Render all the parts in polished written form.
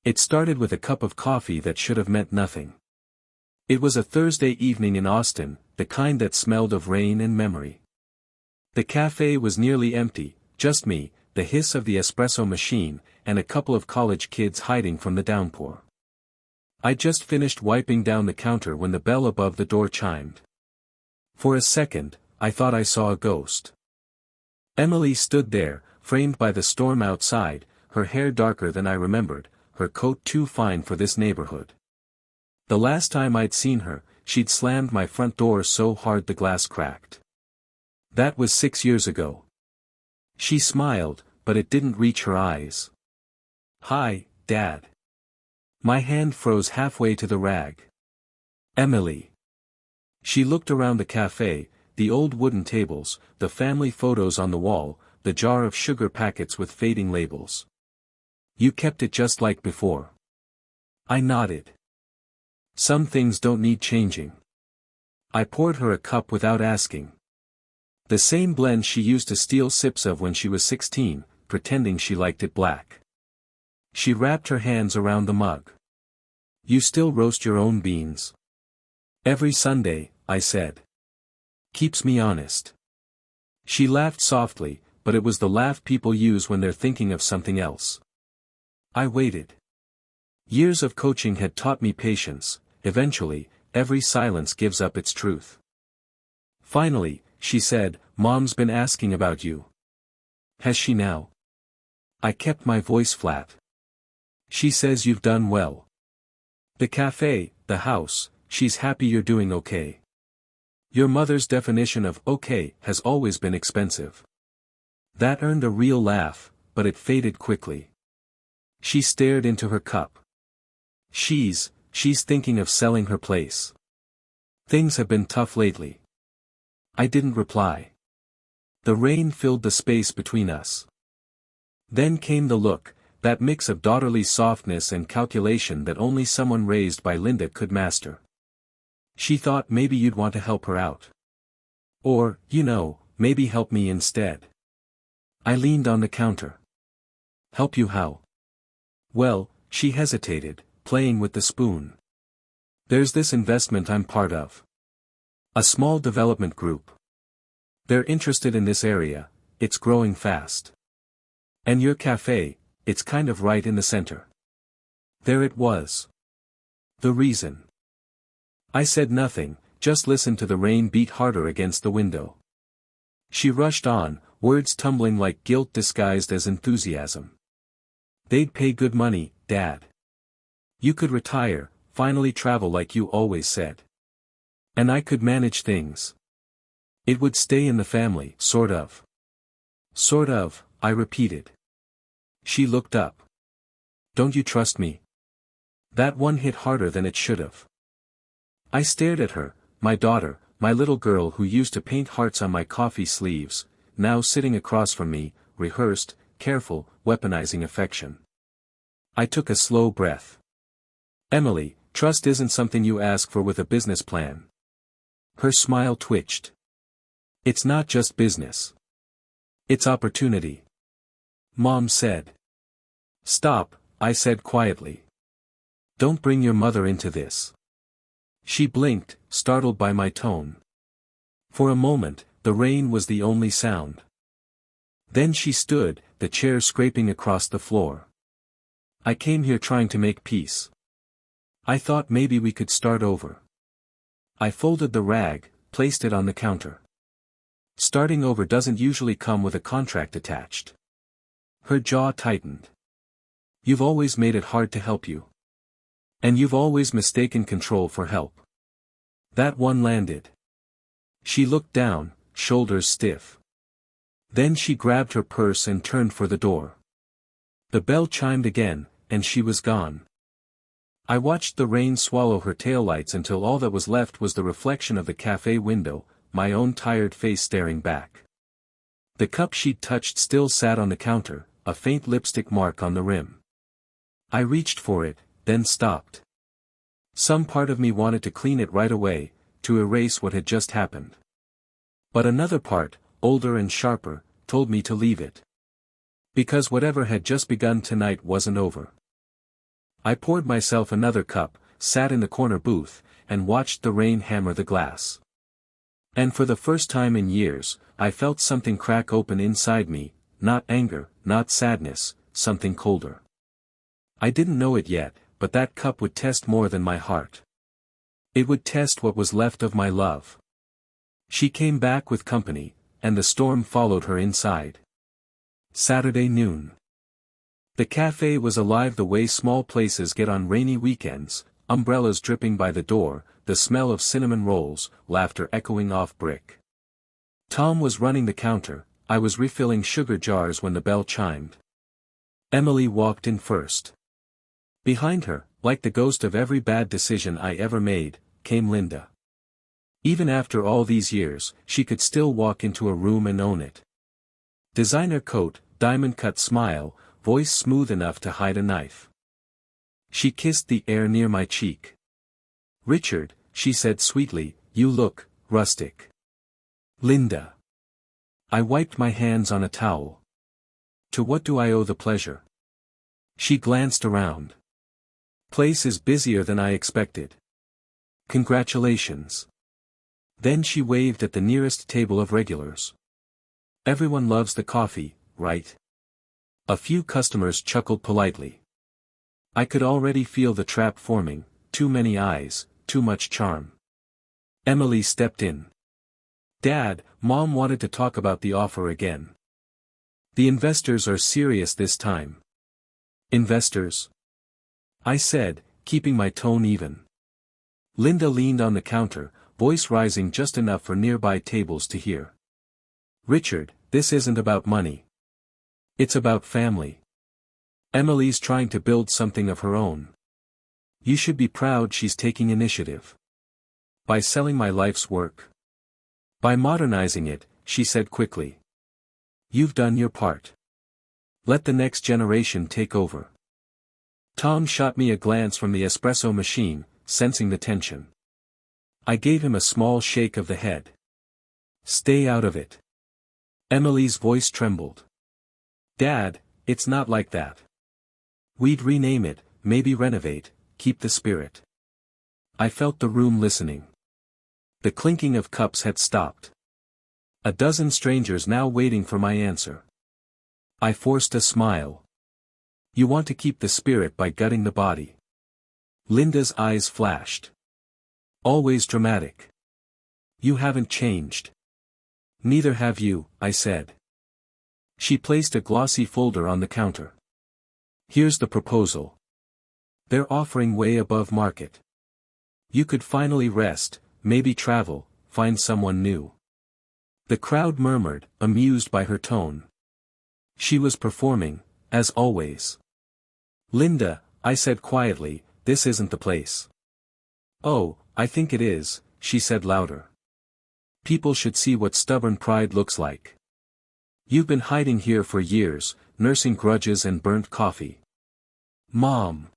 It started with a cup of coffee that should have meant nothing. It was a Thursday evening in Austin, the kind that smelled of rain and memory. The cafe was nearly empty, just me, the hiss of the espresso machine, and a couple of college kids hiding from the downpour. I just finished wiping down the counter when the bell above the door chimed. For a second, I thought I saw a ghost. Emily stood there, framed by the storm outside, her hair darker than I remembered, her coat too fine for this neighborhood. The last time I'd seen her, she'd slammed my front door so hard the glass cracked. That was 6 years ago. She smiled, but it didn't reach her eyes. "Hi, Dad." My hand froze halfway to the rag. "Emily." She looked around the cafe, the old wooden tables, the family photos on the wall, the jar of sugar packets with fading labels. "You kept it just like before." I nodded. "Some things don't need changing." I poured her a cup without asking. The same blend she used to steal sips of when she was 16, pretending she liked it black. She wrapped her hands around the mug. "You still roast your own beans?" "Every Sunday," I said. "Keeps me honest." She laughed softly, but it was the laugh people use when they're thinking of something else. I waited. Years of coaching had taught me patience. Eventually, every silence gives up its truth. Finally, she said, "Mom's been asking about you." "Has she now?" I kept my voice flat. "She says you've done well. The cafe, the house, she's happy you're doing okay." Your mother's definition of okay has always been expensive. That earned a real laugh, but it faded quickly. She stared into her cup. She's thinking of selling her place. Things have been tough lately." I didn't reply. The rain filled the space between us. Then came the look, that mix of daughterly softness and calculation that only someone raised by Linda could master. She thought maybe you'd want to help her out. Or, maybe help me instead. I leaned on the counter. "Help you how?" "Well," she hesitated, playing with the spoon. "There's this investment I'm part of. A small development group. They're interested in this area, it's growing fast. And your cafe, it's kind of right in the center." There it was. The reason. I said nothing, just listened to the rain beat harder against the window. She rushed on, words tumbling like guilt disguised as enthusiasm. "They'd pay good money, Dad. You could retire, finally travel like you always said. And I could manage things. It would stay in the family, sort of." "Sort of," I repeated. She looked up. "Don't you trust me?" That one hit harder than it should have. I stared at her, my daughter, my little girl who used to paint hearts on my coffee sleeves, now sitting across from me, rehearsed, careful, weaponizing affection. I took a slow breath. "Emily, trust isn't something you ask for with a business plan." Her smile twitched. "It's not just business. It's opportunity." Mom said. "Stop," I said quietly. "Don't bring your mother into this." She blinked, startled by my tone. For a moment, the rain was the only sound. Then she stood, the chair scraping across the floor. "I came here trying to make peace. I thought maybe we could start over." I folded the rag, placed it on the counter. "Starting over doesn't usually come with a contract attached." Her jaw tightened. "You've always made it hard to help you. And you've always mistaken control for help." That one landed. She looked down, shoulders stiff. Then she grabbed her purse and turned for the door. The bell chimed again, and she was gone. I watched the rain swallow her taillights until all that was left was the reflection of the cafe window, my own tired face staring back. The cup she'd touched still sat on the counter, a faint lipstick mark on the rim. I reached for it, then stopped. Some part of me wanted to clean it right away, to erase what had just happened. But another part, older and sharper, told me to leave it. Because whatever had just begun tonight wasn't over. I poured myself another cup, sat in the corner booth, and watched the rain hammer the glass. And for the first time in years, I felt something crack open inside me, not anger, not sadness, something colder. I didn't know it yet, but that cup would test more than my heart. It would test what was left of my love. She came back with company, and the storm followed her inside. Saturday noon. The cafe was alive the way small places get on rainy weekends, umbrellas dripping by the door, the smell of cinnamon rolls, laughter echoing off brick. Tom was running the counter, I was refilling sugar jars when the bell chimed. Emily walked in first. Behind her, like the ghost of every bad decision I ever made, came Linda. Even after all these years, she could still walk into a room and own it. Designer coat, diamond-cut smile, voice smooth enough to hide a knife. She kissed the air near my cheek. "Richard," she said sweetly, "you look rustic." "Linda." I wiped my hands on a towel. "To what do I owe the pleasure?" She glanced around. "Place is busier than I expected." "Congratulations." Then she waved at the nearest table of regulars. "Everyone loves the coffee, right?" A few customers chuckled politely. I could already feel the trap forming, too many eyes, too much charm. Emily stepped in. "Dad, Mom wanted to talk about the offer again. The investors are serious this time." "Investors?" I said, keeping my tone even. Linda leaned on the counter, voice rising just enough for nearby tables to hear. "Richard, this isn't about money. It's about family. Emily's trying to build something of her own. You should be proud she's taking initiative. By selling my life's work. By modernizing it," she said quickly. "You've done your part. Let the next generation take over." Tom shot me a glance from the espresso machine, sensing the tension. I gave him a small shake of the head. "Stay out of it." Emily's voice trembled. "Dad, it's not like that. We'd rename it, maybe renovate, keep the spirit." I felt the room listening. The clinking of cups had stopped. A dozen strangers now waiting for my answer. I forced a smile. "You want to keep the spirit by gutting the body." Linda's eyes flashed. "Always dramatic. You haven't changed." "Neither have you," I said. She placed a glossy folder on the counter. "Here's the proposal. They're offering way above market. You could finally rest, maybe travel, find someone new." The crowd murmured, amused by her tone. She was performing, as always. "Linda," I said quietly, "this isn't the place." "Oh, I think it is," she said louder. "People should see what stubborn pride looks like. You've been hiding here for years, nursing grudges and burnt coffee." "Mom!"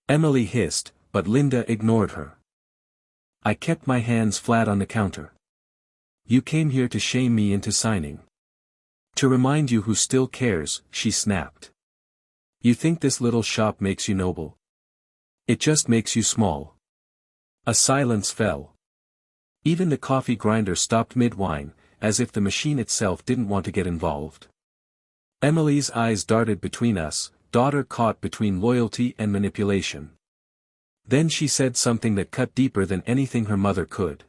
Emily hissed, but Linda ignored her. I kept my hands flat on the counter. "You came here to shame me into signing. To remind you who still cares," she snapped. "You think this little shop makes you noble? It just makes you small." A silence fell. Even the coffee grinder stopped mid-whine, as if the machine itself didn't want to get involved. Emily's eyes darted between us, daughter caught between loyalty and manipulation. Then she said something that cut deeper than anything her mother could.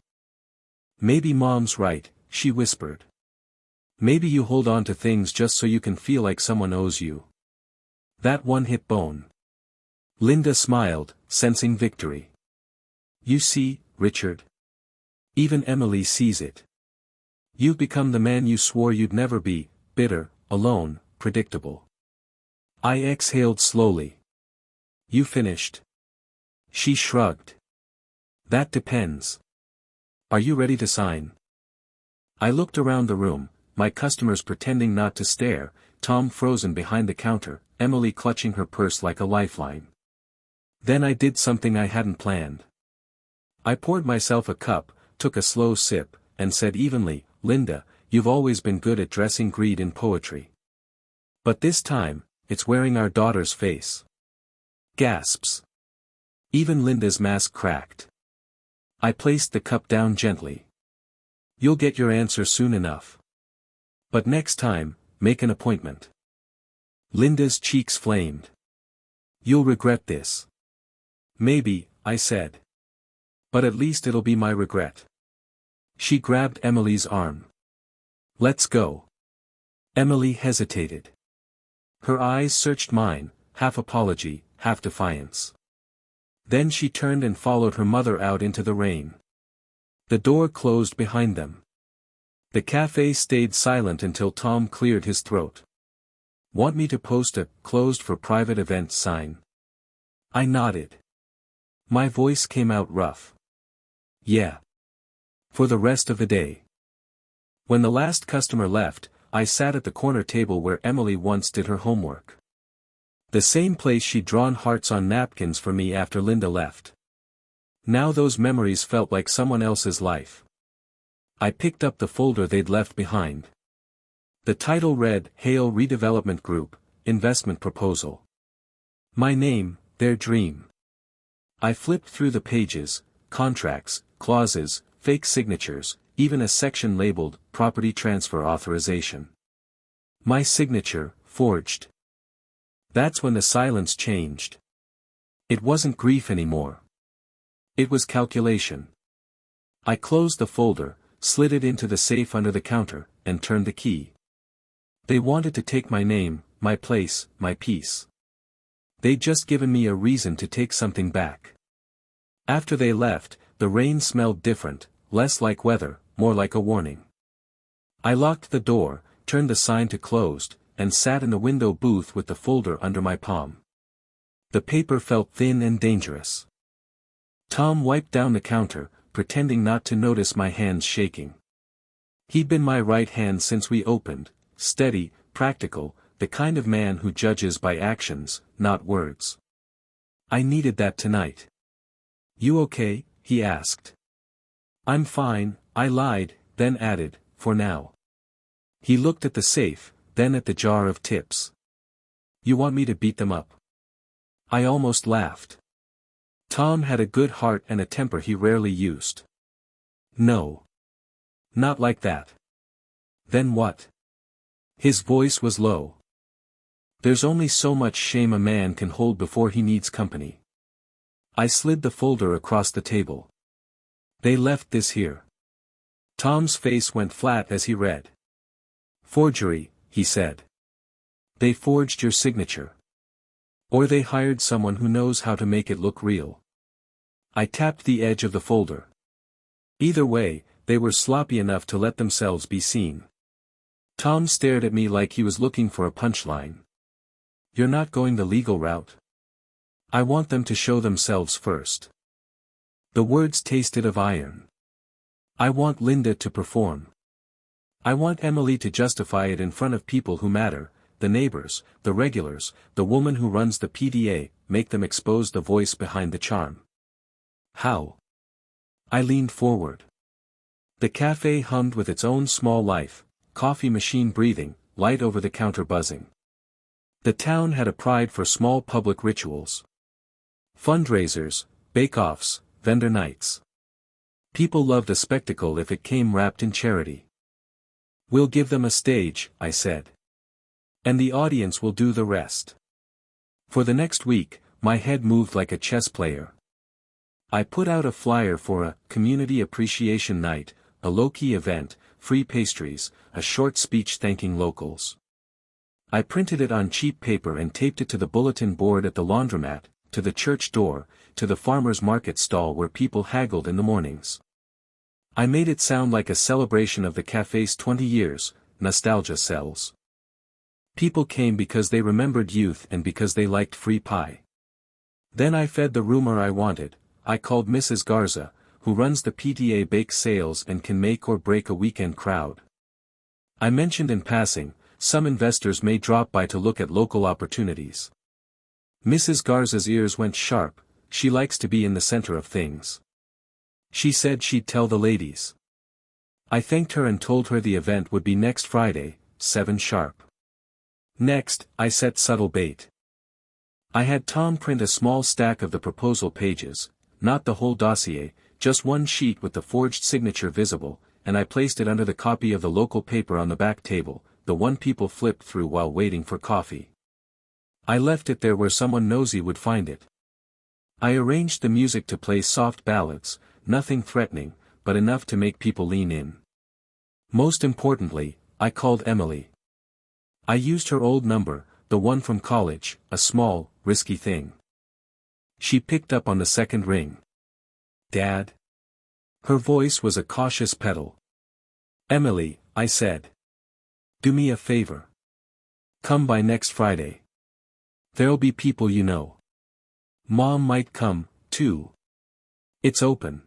"Maybe Mom's right," she whispered. "Maybe you hold on to things just so you can feel like someone owes you. That one hit bone." Linda smiled, sensing victory. "You see, Richard. Even Emily sees it. You've become the man you swore you'd never be, bitter, alone, predictable." I exhaled slowly. "You finished?" She shrugged. "That depends. Are you ready to sign?" I looked around the room, my customers pretending not to stare, Tom frozen behind the counter, Emily clutching her purse like a lifeline. Then I did something I hadn't planned. I poured myself a cup, took a slow sip, and said evenly, "Linda, you've always been good at dressing greed in poetry. But this time, it's wearing our daughter's face." Gasps. Even Linda's mask cracked. I placed the cup down gently. You'll get your answer soon enough. But next time, make an appointment. Linda's cheeks flamed. You'll regret this. Maybe, I said. But at least it'll be my regret. She grabbed Emily's arm. Let's go. Emily hesitated. Her eyes searched mine, half apology, half defiance. Then she turned and followed her mother out into the rain. The door closed behind them. The cafe stayed silent until Tom cleared his throat. Want me to post a "closed for private events" sign? I nodded. My voice came out rough. Yeah. For the rest of the day. When the last customer left, I sat at the corner table where Emily once did her homework. The same place she'd drawn hearts on napkins for me after Linda left. Now those memories felt like someone else's life. I picked up the folder they'd left behind. The title read, Hale Redevelopment Group, Investment Proposal. My name, their dream. I flipped through the pages, contracts, clauses, fake signatures, even a section labeled, Property Transfer Authorization. My signature, forged. That's when the silence changed. It wasn't grief anymore. It was calculation. I closed the folder, slid it into the safe under the counter, and turned the key. They wanted to take my name, my place, my peace. They'd just given me a reason to take something back. After they left, the rain smelled different, less like weather, more like a warning. I locked the door, turned the sign to closed, and sat in the window booth with the folder under my palm. The paper felt thin and dangerous. Tom wiped down the counter, pretending not to notice my hands shaking. He'd been my right hand since we opened, steady, practical, the kind of man who judges by actions, not words. I needed that tonight. You okay? He asked. I'm fine, I lied, then added, for now. He looked at the safe, then at the jar of tips. You want me to beat them up? I almost laughed. Tom had a good heart and a temper he rarely used. No. Not like that. Then what? His voice was low. There's only so much shame a man can hold before he needs company. I slid the folder across the table. They left this here. Tom's face went flat as he read. Forgery, he said. They forged your signature. Or they hired someone who knows how to make it look real. I tapped the edge of the folder. Either way, they were sloppy enough to let themselves be seen. Tom stared at me like he was looking for a punchline. You're not going the legal route? I want them to show themselves first. The words tasted of iron. I want Linda to perform. I want Emily to justify it in front of people who matter, the neighbors, the regulars, the woman who runs the PDA, make them expose the voice behind the charm. How? I leaned forward. The cafe hummed with its own small life, coffee machine breathing, light over-the-counter buzzing. The town had a pride for small public rituals. Fundraisers, bake-offs, vendor nights. People loved a spectacle if it came wrapped in charity. We'll give them a stage, I said. And the audience will do the rest. For the next week, my head moved like a chess player. I put out a flyer for a community appreciation night, a low-key event, free pastries, a short speech thanking locals. I printed it on cheap paper and taped it to the bulletin board at the laundromat, to the church door, to the farmer's market stall where people haggled in the mornings. I made it sound like a celebration of the cafe's 20 years, nostalgia sells. People came because they remembered youth and because they liked free pie. Then I fed the rumor I wanted. I called Mrs. Garza, who runs the PTA bake sales and can make or break a weekend crowd. I mentioned in passing, some investors may drop by to look at local opportunities. Mrs. Garza's ears went sharp, she likes to be in the center of things. She said she'd tell the ladies. I thanked her and told her the event would be next Friday, 7 sharp. Next, I set subtle bait. I had Tom print a small stack of the proposal pages, not the whole dossier, just one sheet with the forged signature visible, and I placed it under the copy of the local paper on the back table, the one people flipped through while waiting for coffee. I left it there where someone nosy would find it. I arranged the music to play soft ballads, nothing threatening, but enough to make people lean in. Most importantly, I called Emily. I used her old number, the one from college, a small, risky thing. She picked up on the second ring. "Dad?" Her voice was a cautious pedal. "Emily," I said. "Do me a favor. Come by next Friday. There'll be people you know. Mom might come, too. It's open."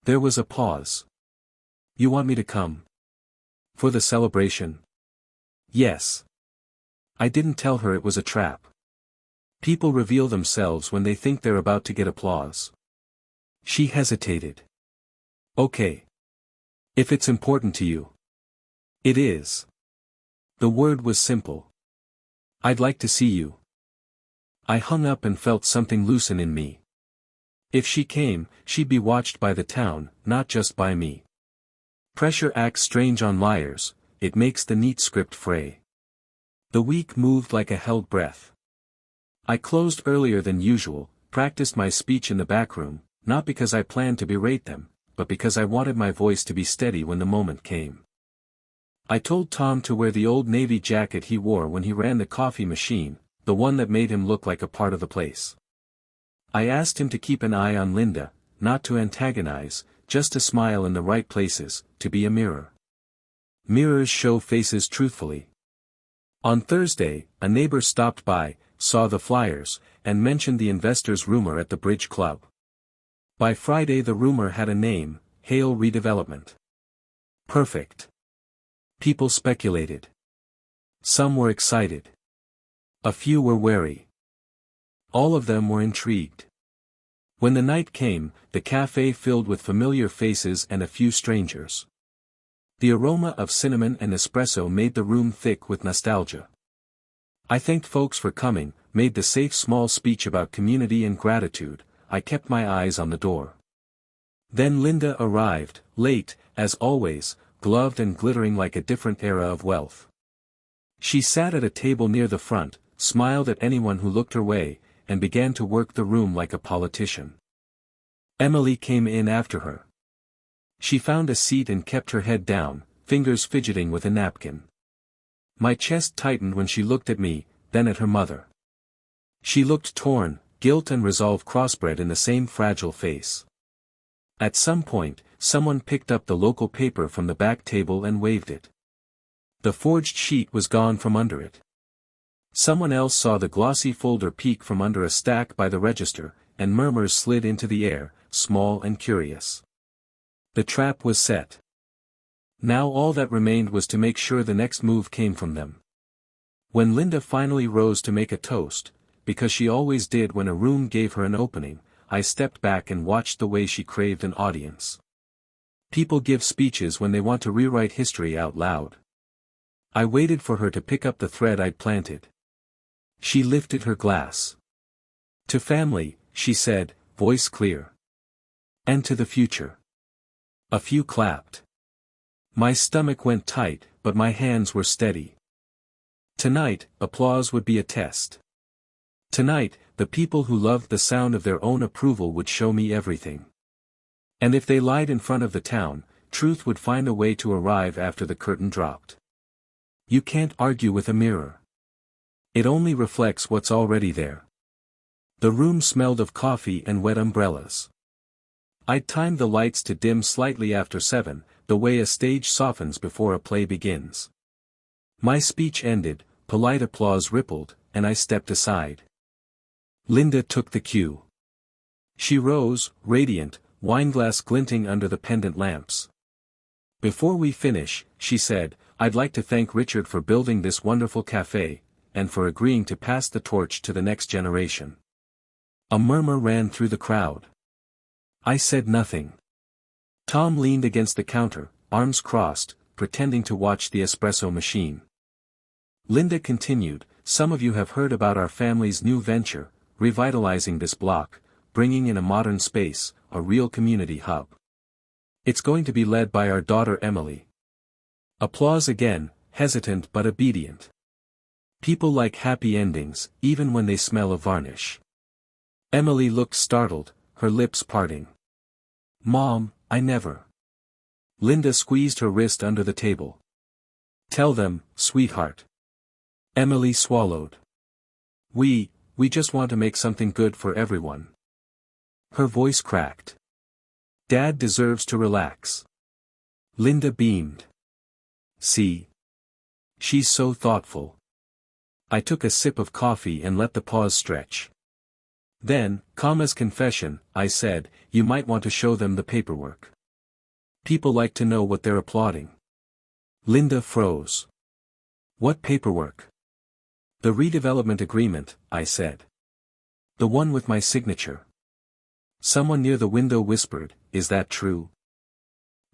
There was a pause. "You want me to come? For the celebration?" "Yes." I didn't tell her it was a trap. People reveal themselves when they think they're about to get applause. She hesitated. "Okay. If it's important to you." "It is." The word was simple. "I'd like to see you." I hung up and felt something loosen in me. If she came, she'd be watched by the town, not just by me. Pressure acts strange on liars, it makes the neat script fray. The week moved like a held breath. I closed earlier than usual, practiced my speech in the back room, not because I planned to berate them, but because I wanted my voice to be steady when the moment came. I told Tom to wear the old navy jacket he wore when he ran the coffee machine, the one that made him look like a part of the place. I asked him to keep an eye on Linda, not to antagonize, just to smile in the right places, to be a mirror. Mirrors show faces truthfully. On Thursday, a neighbor stopped by, saw the flyers, and mentioned the investors' rumor at the Bridge Club. By Friday the rumor had a name, Hale Redevelopment. Perfect. People speculated. Some were excited. A few were wary. All of them were intrigued. When the night came, the café filled with familiar faces and a few strangers. The aroma of cinnamon and espresso made the room thick with nostalgia. I thanked folks for coming, made the safe small speech about community and gratitude. I kept my eyes on the door. Then Linda arrived, late, as always, gloved and glittering like a different era of wealth. She sat at a table near the front, smiled at anyone who looked her way, and began to work the room like a politician. Emily came in after her. She found a seat and kept her head down, fingers fidgeting with a napkin. My chest tightened when she looked at me, then at her mother. She looked torn, guilt and resolve crossbred in the same fragile face. At some point, someone picked up the local paper from the back table and waved it. The forged sheet was gone from under it. Someone else saw the glossy folder peek from under a stack by the register, and murmurs slid into the air, small and curious. The trap was set. Now all that remained was to make sure the next move came from them. When Linda finally rose to make a toast, because she always did when a room gave her an opening, I stepped back and watched the way she craved an audience. People give speeches when they want to rewrite history out loud. I waited for her to pick up the thread I'd planted. She lifted her glass. "To family," she said, voice clear. "And to the future." A few clapped. My stomach went tight, but my hands were steady. Tonight, applause would be a test. Tonight, the people who loved the sound of their own approval would show me everything. And if they lied in front of the town, truth would find a way to arrive after the curtain dropped. You can't argue with a mirror. It only reflects what's already there. The room smelled of coffee and wet umbrellas. I'd timed the lights to dim slightly after 7, the way a stage softens before a play begins. My speech ended, polite applause rippled, and I stepped aside. Linda took the cue. She rose, radiant, wineglass glinting under the pendant lamps. "Before we finish," she said, "I'd like to thank Richard for building this wonderful café, and for agreeing to pass the torch to the next generation." A murmur ran through the crowd. I said nothing. Tom leaned against the counter, arms crossed, pretending to watch the espresso machine. Linda continued, some of you have heard about our family's new venture, revitalizing this block, bringing in a modern space, a real community hub. It's going to be led by our daughter Emily. Applause again, hesitant but obedient. People like happy endings, even when they smell of varnish. Emily looked startled, her lips parting. Mom, I never. Linda squeezed her wrist under the table. Tell them, sweetheart. Emily swallowed. We just want to make something good for everyone. Her voice cracked. Dad deserves to relax. Linda beamed. See? She's so thoughtful. I took a sip of coffee and let the pause stretch. Then, calm as confession, I said, you might want to show them the paperwork. People like to know what they're applauding. Linda froze. What paperwork? The redevelopment agreement, I said. The one with my signature. Someone near the window whispered, is that true?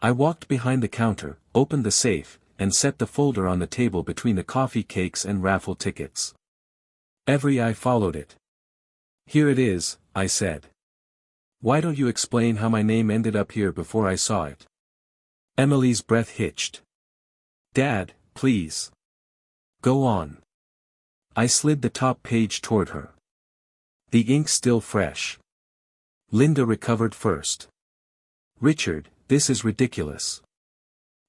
I walked behind the counter, opened the safe, and set the folder on the table between the coffee cakes and raffle tickets. Every eye followed it. Here it is, I said. Why don't you explain how my name ended up here before I saw it? Emily's breath hitched. Dad, please. Go on. I slid the top page toward her. The ink still fresh. Linda recovered first. Richard, this is ridiculous.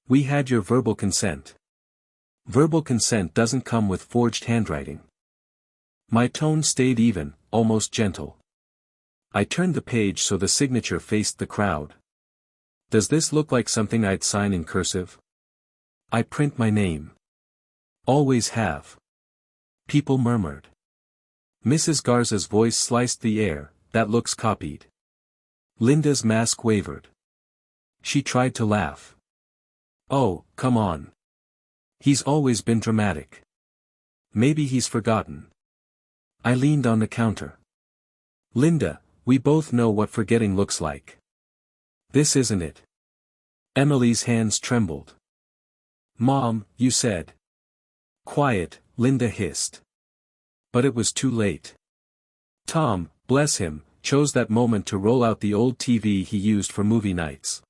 We had your verbal consent. Verbal consent doesn't come with forged handwriting. My tone stayed even, almost gentle. I turned the page so the signature faced the crowd. Does this look like something I'd sign in cursive? I print my name. Always have. People murmured. Mrs. Garza's voice sliced the air, that looks copied. Linda's mask wavered. She tried to laugh. Oh, come on. He's always been dramatic. Maybe he's forgotten. I leaned on the counter. Linda, we both know what forgetting looks like. This isn't it. Emily's hands trembled. Mom, you said. Quiet, Linda hissed. But it was too late. Tom, bless him, chose that moment to roll out the old TV he used for movie nights.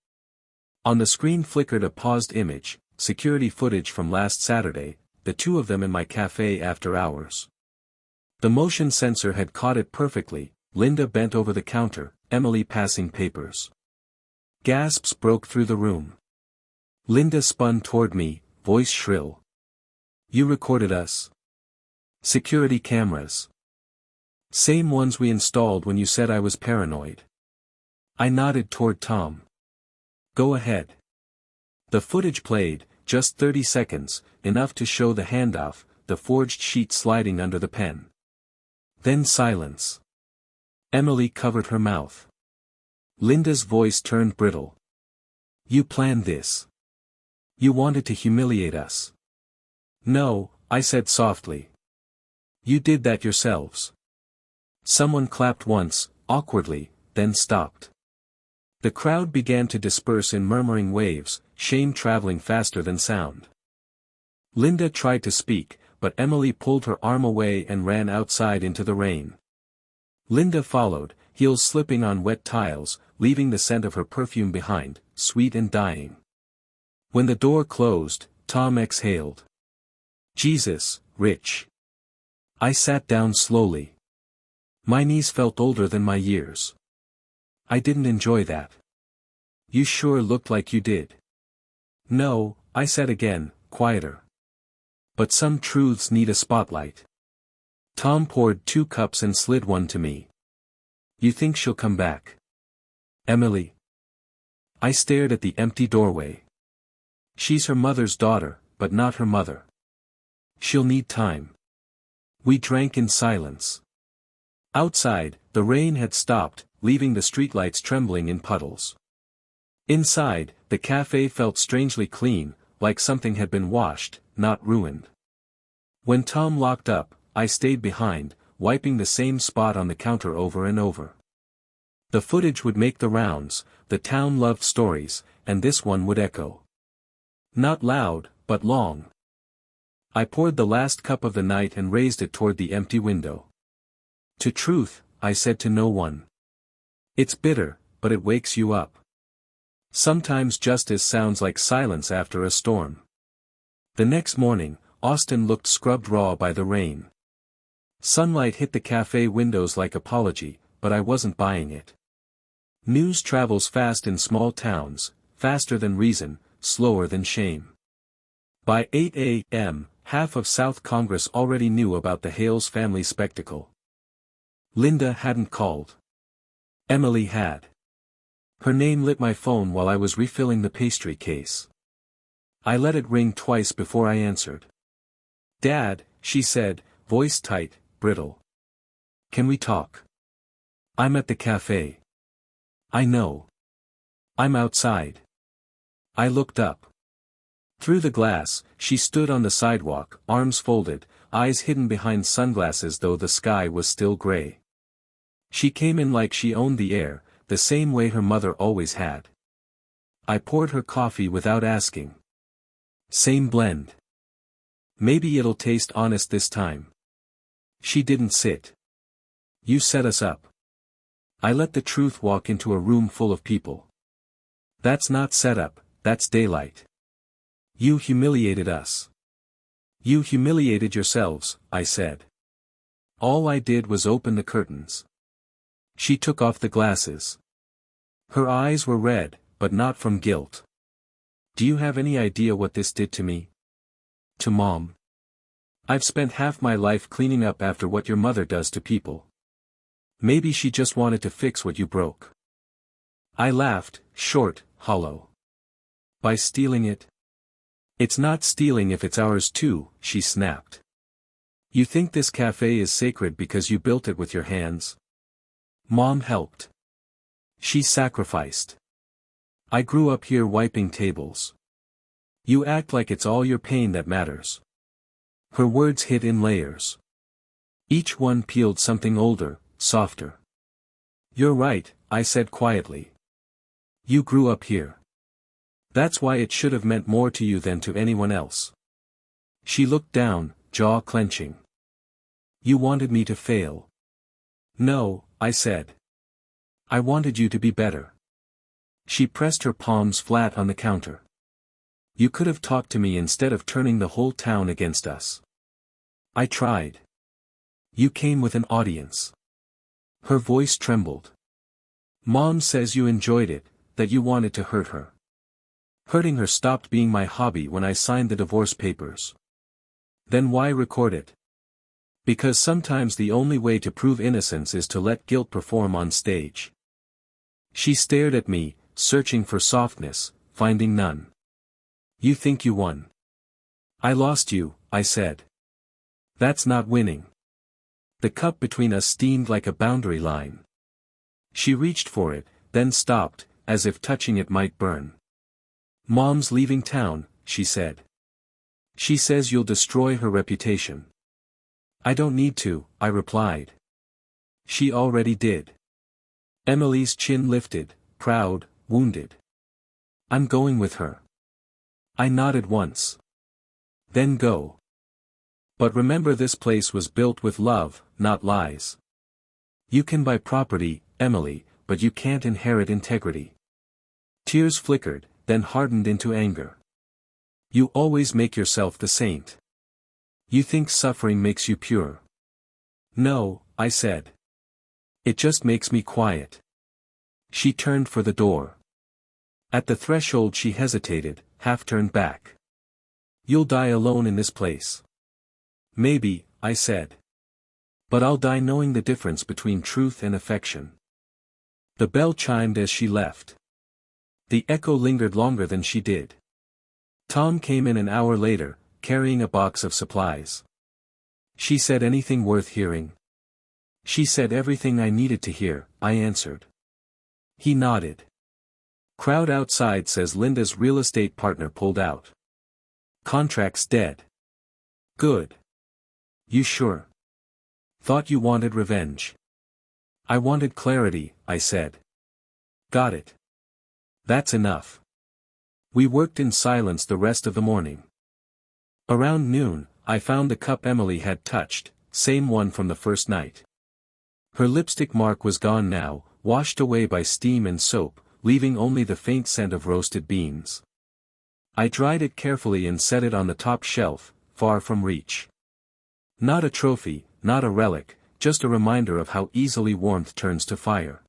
On the screen flickered a paused image, security footage from last Saturday, the two of them in my cafe after hours. The motion sensor had caught it perfectly, Linda bent over the counter, Emily passing papers. Gasps broke through the room. Linda spun toward me, voice shrill. You recorded us? Security cameras. Same ones we installed when you said I was paranoid. I nodded toward Tom. Go ahead. The footage played, just 30 seconds, enough to show the handoff, the forged sheet sliding under the pen. Then silence. Emily covered her mouth. Linda's voice turned brittle. You planned this. You wanted to humiliate us. No, I said softly. You did that yourselves. Someone clapped once, awkwardly, then stopped. The crowd began to disperse in murmuring waves, shame traveling faster than sound. Linda tried to speak, but Emily pulled her arm away and ran outside into the rain. Linda followed, heels slipping on wet tiles, leaving the scent of her perfume behind, sweet and dying. When the door closed, Tom exhaled. Jesus, Rich. I sat down slowly. My knees felt older than my years. I didn't enjoy that. You sure looked like you did. No, I said again, quieter. But some truths need a spotlight. Tom poured 2 cups and slid one to me. You think she'll come back? Emily. I stared at the empty doorway. She's her mother's daughter, but not her mother. She'll need time. We drank in silence. Outside, the rain had stopped, leaving the streetlights trembling in puddles. Inside, the cafe felt strangely clean, like something had been washed, not ruined. When Tom locked up, I stayed behind, wiping the same spot on the counter over and over. The footage would make the rounds, the town loved stories, and this one would echo. Not loud, but long. I poured the last cup of the night and raised it toward the empty window. To truth, I said to no one. It's bitter, but it wakes you up. Sometimes justice sounds like silence after a storm. The next morning, Austin looked scrubbed raw by the rain. Sunlight hit the cafe windows like apology, but I wasn't buying it. News travels fast in small towns, faster than reason, slower than shame. By 8 a.m., half of South Congress already knew about the Hales family spectacle. Linda hadn't called. Emily had. Her name lit my phone while I was refilling the pastry case. I let it ring twice before I answered. "Dad," she said, voice tight, brittle. "Can we talk?" "I'm at the cafe." "I know. I'm outside." I looked up. Through the glass, she stood on the sidewalk, arms folded, eyes hidden behind sunglasses though the sky was still gray. She came in like she owned the air, the same way her mother always had. I poured her coffee without asking. "Same blend. Maybe it'll taste honest this time." She didn't sit. "You set us up." I let the truth walk into a room full of people. "That's not setup, that's daylight. You humiliated us." "You humiliated yourselves," I said. "All I did was open the curtains." She took off the glasses. Her eyes were red, but not from guilt. "Do you have any idea what this did to me? To Mom? I've spent half my life cleaning up after what your mother does to people. Maybe she just wanted to fix what you broke." I laughed, short, hollow. "By stealing it?" "It's not stealing if it's ours too," she snapped. "You think this cafe is sacred because you built it with your hands? Mom helped. She sacrificed. I grew up here wiping tables. You act like it's all your pain that matters." Her words hit in layers. Each one peeled something older, softer. "You're right," I said quietly. "You grew up here. That's why it should have meant more to you than to anyone else." She looked down, jaw clenching. "You wanted me to fail." "No," I said. "I wanted you to be better." She pressed her palms flat on the counter. "You could have talked to me instead of turning the whole town against us." "I tried." "You came with an audience." Her voice trembled. "Mom says you enjoyed it, that you wanted to hurt her." "Hurting her stopped being my hobby when I signed the divorce papers." "Then why record it?" "Because sometimes the only way to prove innocence is to let guilt perform on stage." She stared at me, searching for softness, finding none. "You think you won." "I lost you," I said. "That's not winning." The cup between us steamed like a boundary line. She reached for it, then stopped, as if touching it might burn. "Mom's leaving town," she said. "She says you'll destroy her reputation." "I don't need to," I replied. "She already did." Emily's chin lifted, proud, wounded. "I'm going with her." I nodded once. "Then go. But remember this place was built with love, not lies. You can buy property, Emily, but you can't inherit integrity." Tears flickered, then hardened into anger. "You always make yourself the saint. You think suffering makes you pure." "No," I said. "It just makes me quiet." She turned for the door. At the threshold she hesitated, half turned back. "You'll die alone in this place." "Maybe," I said. "But I'll die knowing the difference between truth and affection." The bell chimed as she left. The echo lingered longer than she did. Tom came in an hour later, carrying a box of supplies. "She said anything worth hearing?" "She said everything I needed to hear," I answered. He nodded. "Crowd outside says Linda's real estate partner pulled out. Contract's dead." "Good. You sure?" "Thought you wanted revenge." "I wanted clarity," I said. "Got it. That's enough." We worked in silence the rest of the morning. Around noon, I found the cup Emily had touched, same one from the first night. Her lipstick mark was gone now, washed away by steam and soap, leaving only the faint scent of roasted beans. I dried it carefully and set it on the top shelf, far from reach. Not a trophy, not a relic, just a reminder of how easily warmth turns to fire.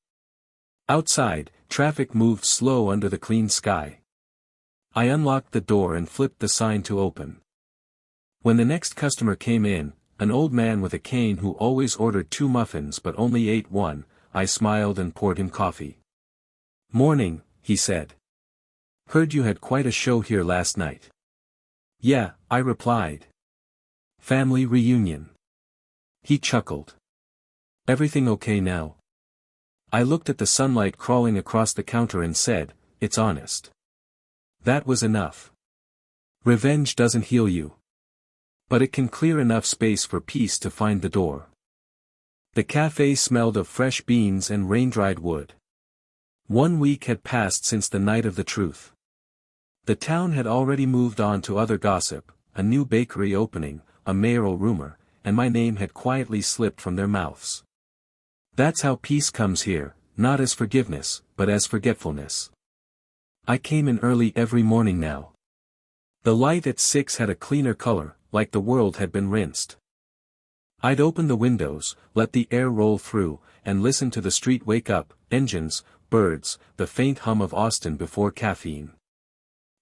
Outside, traffic moved slow under the clean sky. I unlocked the door and flipped the sign to open. When the next customer came in, an old man with a cane who always ordered 2 muffins but only ate 1, I smiled and poured him coffee. "Morning," he said. "Heard you had quite a show here last night." "Yeah," I replied. "Family reunion." He chuckled. "Everything okay now?" I looked at the sunlight crawling across the counter and said, "It's honest." That was enough. Revenge doesn't heal you. But it can clear enough space for peace to find the door. The café smelled of fresh beans and rain-dried wood. 1 week had passed since the night of the truth. The town had already moved on to other gossip, a new bakery opening, a mayoral rumor, and my name had quietly slipped from their mouths. That's how peace comes here, not as forgiveness, but as forgetfulness. I came in early every morning now. The light at 6 had a cleaner color, like the world had been rinsed. I'd open the windows, let the air roll through, and listen to the street wake up, engines, birds, the faint hum of Austin before caffeine.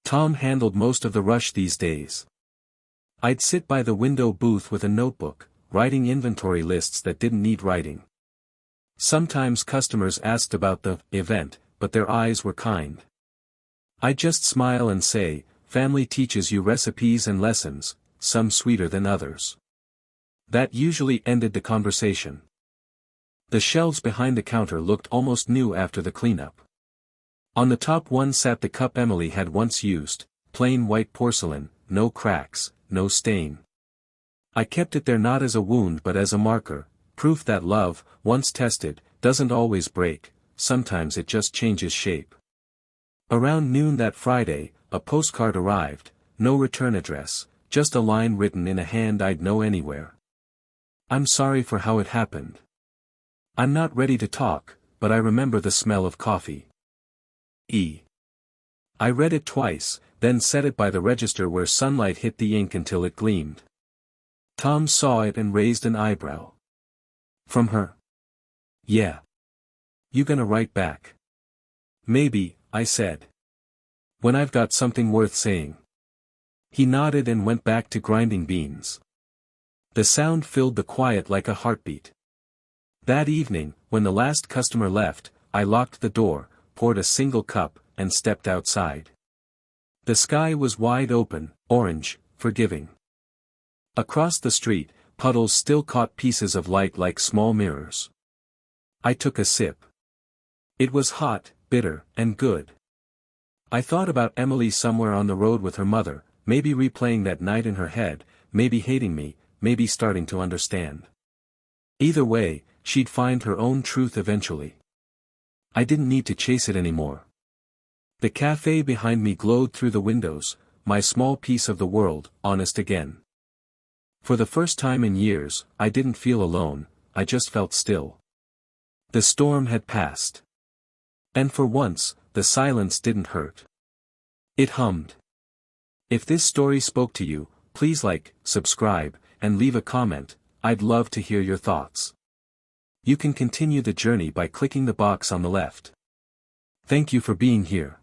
Tom handled most of the rush these days. I'd sit by the window booth with a notebook, writing inventory lists that didn't need writing. Sometimes customers asked about the event, but their eyes were kind. I'd just smile and say, "Family teaches you recipes and lessons, some sweeter than others." That usually ended the conversation. The shelves behind the counter looked almost new after the cleanup. On the top one sat the cup Emily had once used, plain white porcelain, no cracks, no stain. I kept it there not as a wound but as a marker, proof that love, once tested, doesn't always break, sometimes it just changes shape. Around noon that Friday, a postcard arrived, no return address, just a line written in a hand I'd know anywhere. "I'm sorry for how it happened. I'm not ready to talk, but I remember the smell of coffee. E." I read it twice, then set it by the register where sunlight hit the ink until it gleamed. Tom saw it and raised an eyebrow. "From her?" "Yeah. You gonna write back?" "Maybe," I said. "When I've got something worth saying." He nodded and went back to grinding beans. The sound filled the quiet like a heartbeat. That evening, when the last customer left, I locked the door, poured a single cup, and stepped outside. The sky was wide open, orange, forgiving. Across the street, puddles still caught pieces of light like small mirrors. I took a sip. It was hot, bitter, and good. I thought about Emily somewhere on the road with her mother, maybe replaying that night in her head, maybe hating me, maybe starting to understand. Either way, she'd find her own truth eventually. I didn't need to chase it anymore. The café behind me glowed through the windows, my small piece of the world, honest again. For the first time in years, I didn't feel alone, I just felt still. The storm had passed. And for once, the silence didn't hurt. It hummed. If this story spoke to you, please like, subscribe, and leave a comment. I'd love to hear your thoughts. You can continue the journey by clicking the box on the left. Thank you for being here.